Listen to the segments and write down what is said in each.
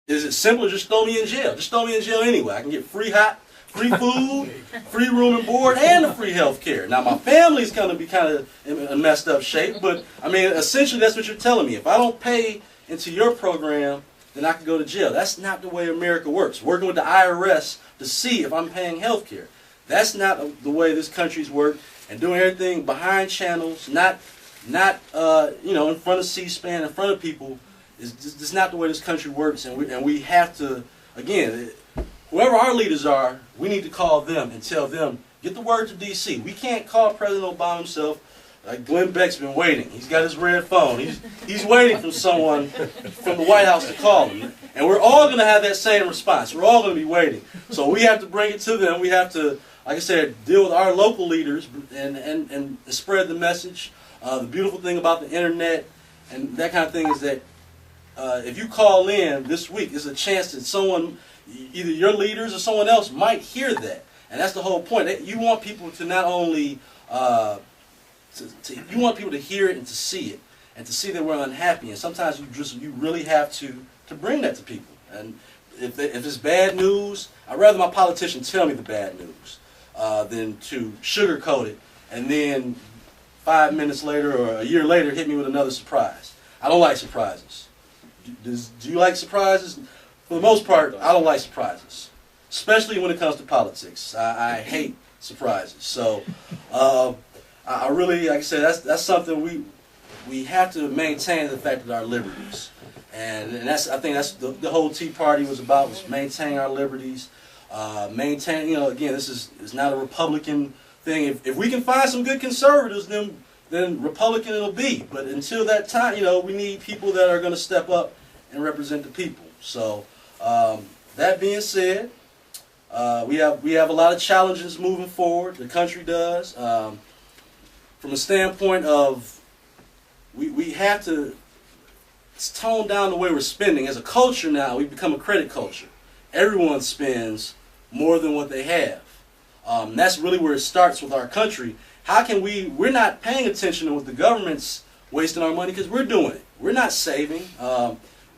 Is it simpler? Just throw me in jail. Just throw me in jail anyway. I can get free food, free room and board, and the free health care. Now, my family's going to be kind of in a messed up shape, but, I mean, essentially that's what you're telling me. If I don't pay into your program, then I can go to jail. That's not the way America works. Working with the IRS to see if I'm paying health care. That's not the way this country's worked, and doing everything behind channels, not in front of C-SPAN, in front of people, is just not the way this country works. And we have to, again, whoever our leaders are, we need to call them and tell them, get the word to D.C. We can't call President Obama himself. Like Glenn Beck's been waiting. He's got his red phone. He's waiting for someone from the White House to call him. And we're all going to have that same response. We're all going to be waiting. So we have to bring it to them. We have to, like I said, deal with our local leaders and spread the message. The beautiful thing about the internet and that kind of thing is that if you call in this week, there's a chance that someone, either your leaders or someone else, might hear that. And that's the whole point. You want people to not only you want people to hear it and to see it, and to see that we're unhappy. And sometimes you really have to bring that to people. And if it's bad news, I'd rather my politician tell me the bad news than to sugarcoat it and then 5 minutes later or a year later hit me with another surprise. I don't like surprises. Do you like surprises? For the most part, I don't like surprises, especially when it comes to politics. I hate surprises. So I really, like I said, that's something we have to maintain, the fact that our liberties, and I think that's the whole Tea Party was about, was maintaining our liberties, maintain. Again, this is not a Republican thing. If we can find some good conservatives, then Republican it'll be. But until that time, we need people that are going to step up and represent the people. So that being said, we have a lot of challenges moving forward. The country does. From the standpoint of we have to tone down the way we're spending. As a culture now, we've become a credit culture. Everyone spends more than what they have. That's really where it starts with our country. How can we're not paying attention to what the government's wasting our money because we're doing it. We're not saving.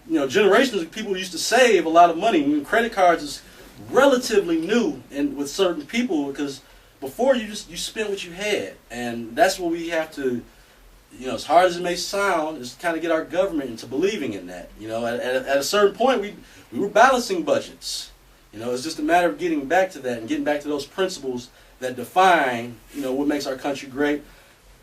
Generations of people used to save a lot of money. I mean, credit cards is relatively new and with certain people because before you spent what you had, and that's what we have to, as hard as it may sound, is kind of get our government into believing in that. At a certain point, we were balancing budgets. It's just a matter of getting back to that and getting back to those principles that define, what makes our country great.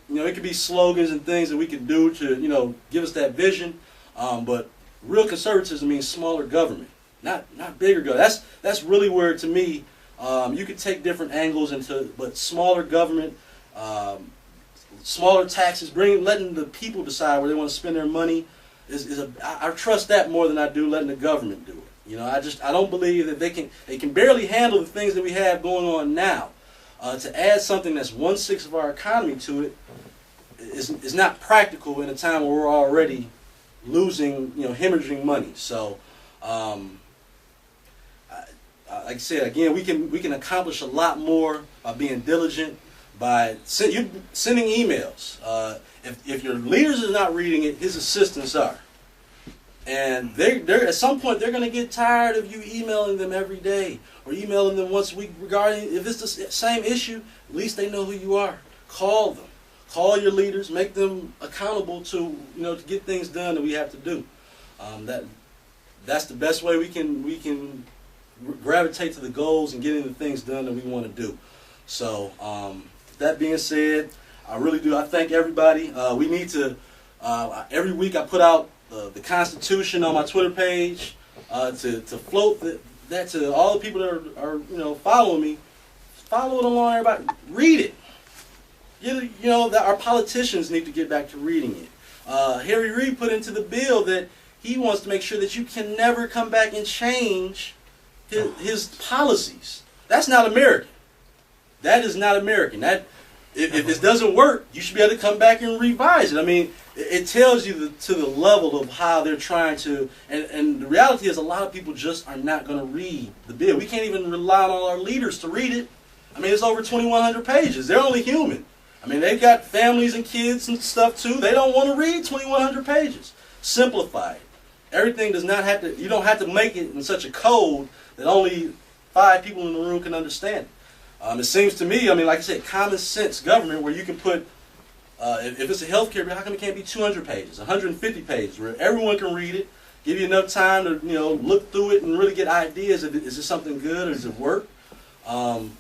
It could be slogans and things that we can do to, give us that vision. But real conservatism means smaller government, not bigger government. That's really where, to me, you could take different angles but smaller government, smaller taxes, letting the people decide where they want to spend their money I trust that more than I do letting the government do it. I don't believe that they can barely handle the things that we have going on now. To add something that's 1/6 of our economy to it is not practical in a time where we're already losing, hemorrhaging money. So, like I said, again, we can accomplish a lot more by being diligent, by sending emails. If your leaders are not reading it, his assistants are. And they're at some point they're going to get tired of you emailing them every day or emailing them once a week regarding, if it's the same issue, at least they know who you are. Call them. Call your leaders. Make them accountable to to get things done that we have to do. That's the best way we can gravitate to the goals and getting the things done that we want to do. So that being said, I really do. I thank everybody. We need to every week I put out the Constitution on my Twitter page to float that to all the people that are following me. Follow it along, everybody. Read it. That our politicians need to get back to reading it. Harry Reid put into the bill that he wants to make sure that you can never come back and change his policies. That's not American. That is not American. If this doesn't work, you should be able to come back and revise it. I mean, it tells you to the level of how they're trying to, and the reality is a lot of people just are not going to read the bill. We can't even rely on our leaders to read it. I mean, it's over 2,100 pages. They're only human. I mean, they've got families and kids and stuff too. They don't want to read 2,100 pages. Simplify it. everything does not have to, you don't have to make it in such a code that only 5 people in the room can understand it. It seems to me, I mean, like I said, common sense government where you can put, if it's a healthcare bill, how come it can't be 200 pages, 150 pages, where everyone can read it, give you enough time to, look through it and really get ideas. Is this something good or does it work? And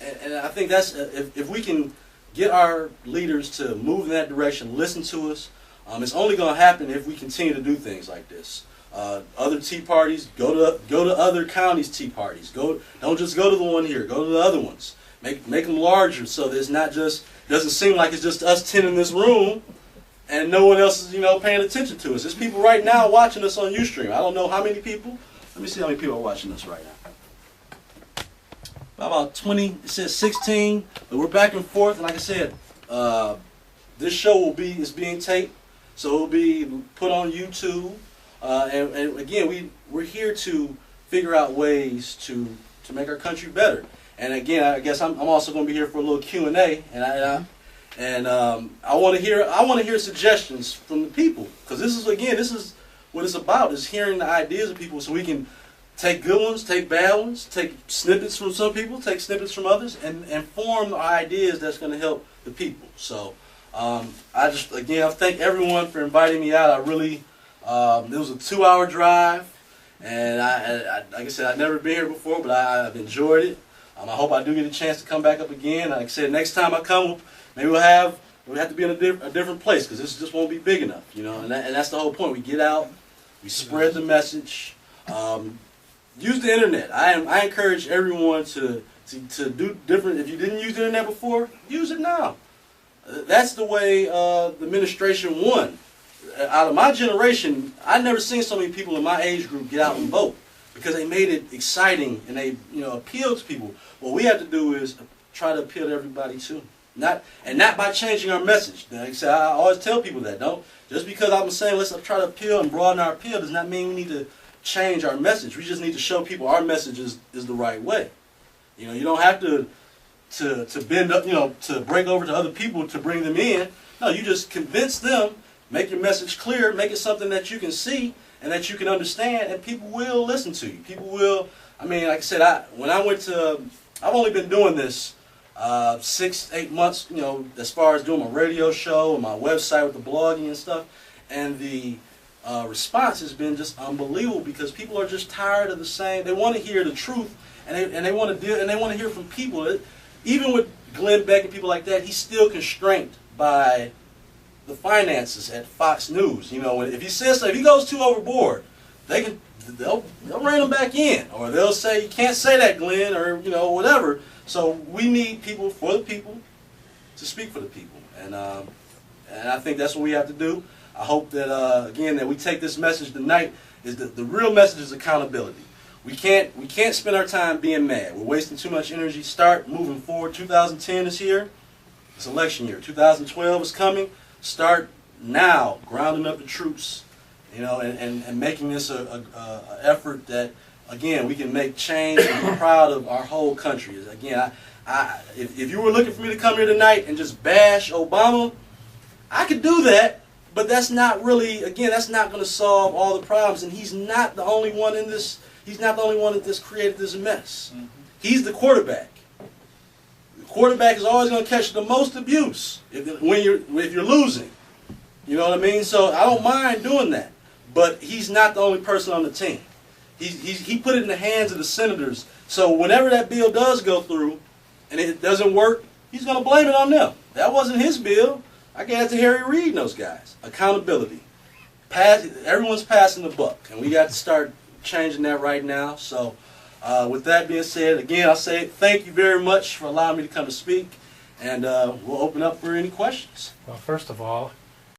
I think that's, if we can get our leaders to move in that direction, listen to us, it's only going to happen if we continue to do things like this. Other tea parties, go to other counties' tea parties. Don't just go to the one here. Go to the other ones. Make them larger so that it's not just, doesn't seem like it's just us 10 in this room and no one else is paying attention to us. There's people right now watching us on Ustream. I don't know how many people. Let me see how many people are watching us right now. About 20. It says 16. But we're back and forth. And like I said, this show is being taped, so it'll be put on YouTube. And again, we're here to figure out ways to make our country better. And again, I guess I'm also going to be here for a little Q&A, and I want to hear suggestions from the people, because this is what it's about, is hearing the ideas of people, so we can take good ones, take bad ones, take snippets from some people, take snippets from others, and form ideas that's going to help the people. So I thank everyone for inviting me out. I really, it was a 2-hour drive, and like I said, I've never been here before, but I've enjoyed it. I hope I do get a chance to come back up again. Like I said, next time I come, maybe we'll have to be in a different place, because this just won't be big enough, and that's the whole point. We get out, we spread the message, use the internet. I encourage everyone to do different. If you didn't use the internet before, use it now. That's the way the administration won. Out of my generation, I've never seen so many people in my age group get out and vote, because they made it exciting and they appealed to people. What we have to do is try to appeal to everybody too. Not by changing our message. Like I said, I always tell people that, just because I'm saying let's try to appeal and broaden our appeal does not mean we need to change our message. We just need to show people our message is the right way. You don't have to bend up, to break over to other people to bring them in. No, you just convince them, make your message clear, make it something that you can see and that you can understand, and people will listen to you. People will. I mean, like I said, I've only been doing this 6-8 months, as far as doing my radio show and my website with the blogging and stuff, and the response has been just unbelievable, because people are just tired of the same. They want to hear the truth, and they want to hear from people. Even with Glenn Beck and people like that, he's still constrained by the finances at Fox News. If he says so, if he goes too overboard, they'll rein him back in, or they'll say you can't say that, Glenn, or whatever. So we need people for the people to speak for the people, and I think that's what we have to do. I hope that again that we take this message tonight. Is that the real message is accountability. We can't spend our time being mad. We're wasting too much energy. Start moving forward. 2010 is here. It's election year. 2012 is coming. Start now, grounding up the troops, and making this a effort that, again, we can make change and be proud of our whole country. Again, if you were looking for me to come here tonight and just bash Obama, I could do that, but that's not really, again, that's not going to solve all the problems, and he's not the only one in this. He's not the only one that created this mess. Mm-hmm. He's the quarterback. The quarterback is always going to catch the most abuse if you're losing. You know what I mean? So I don't mind doing that, but he's not the only person on the team. He put it in the hands of the senators. So whenever that bill does go through and it doesn't work, he's going to blame it on them. That wasn't his bill. I gave it to Harry Reid and those guys. Accountability. Everyone's passing the buck, and we got to start changing that right now. So with that being said, again, I'll say thank you very much for allowing me to come to speak, and we'll open up for any questions. Well, first of all,